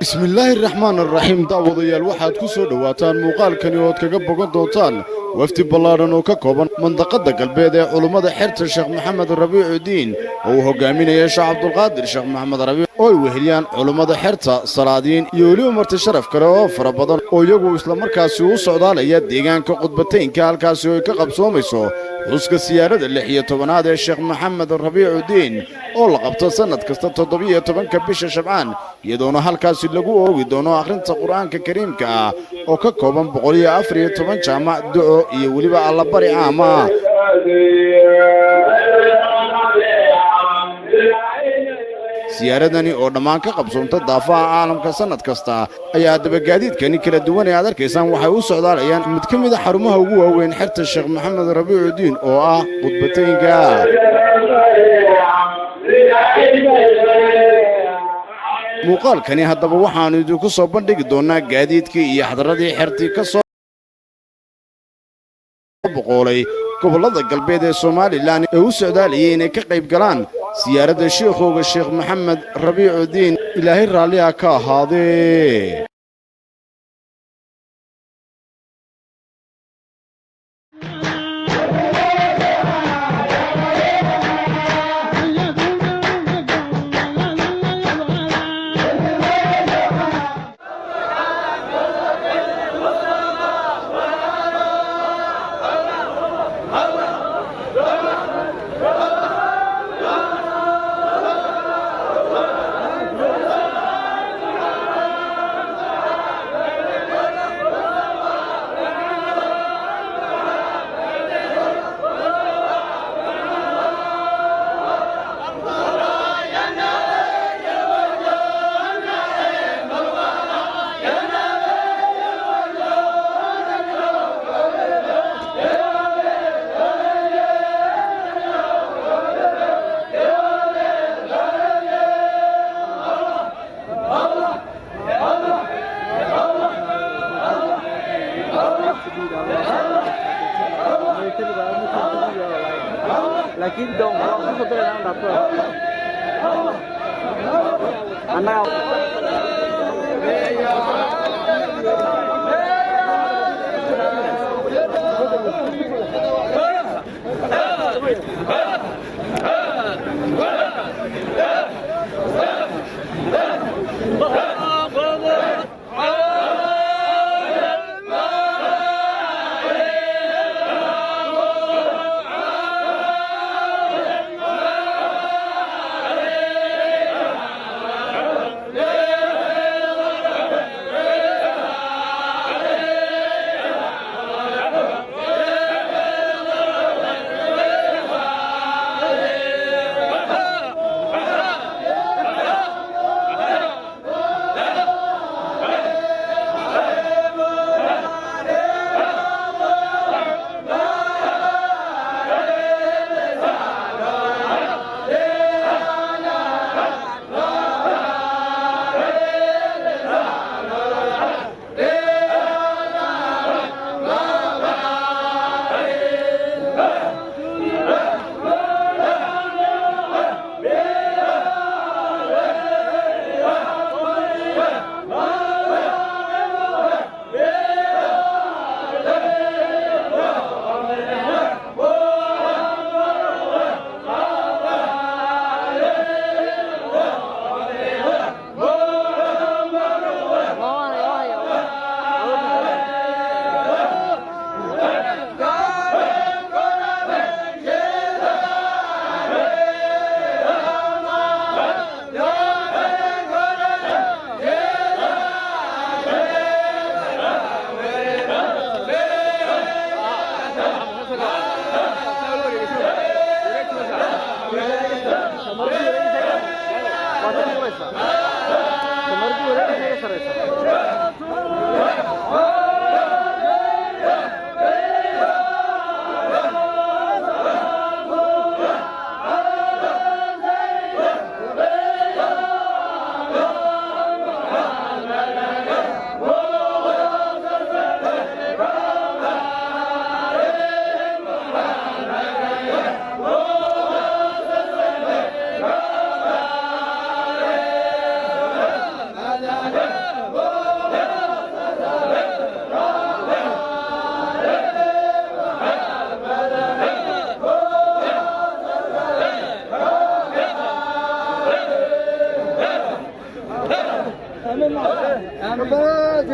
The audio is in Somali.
بسم الله الرحمن الرحيم داوديال waxaad ku soo dhawaataan muuqaalkani oo kaga bogan doontaan wafti ballaaran oo ka kooban mandaqada galbeed ee culimada xirta Sheekh Maxamed Rabiicudiin oo hogaaminaya Sheekh Cabdulqaadir Sheekh Maxamed Rabiic oo weheliyaan culimada xirta salaadiin iyo waliba marti sharaf kale oo fara badan oo iyagu isla markaasi u socdaalaya deegaanka qudbateynka halkaas oo ay ka qabsoomayso xuska siyaarada 16aad ee Sheekh Maxamed Rabiicudiin oo la qabto sanad kasta 17 bisha Shabcaan iyadoona halkaas lagu oogi doono akhrinta Qur'aanka Kariimka ah oo ka kooban 114 jaamac duco iyo waliba alla bari aama siyaaradani oo dhammaan ka qabsoonta daafaha caalamka sanad kasta ayaa dabagaadiidkani kala duwan ee aad arkaysaan waxay u socdaalayaan mid ka mid ah xarumaha ugu waaweyn xirta Sheekh Maxamed Rabiicudiin oo ah qudbateynka muuqaalkani haddaba waxaanu idinku soo bandhigi doonaa gaadiidkii iyo xadaradii xertii ka soo boqolay gobolada galbeed ee Soomaaliland ee u socdaalayay inay ka qayb galaan siyaaradda sheekhoga Sheekh Maxamed Rabiicudiin Ilaahay raalli ha ka ahaadee لكن دون خطر الآن أنا آمين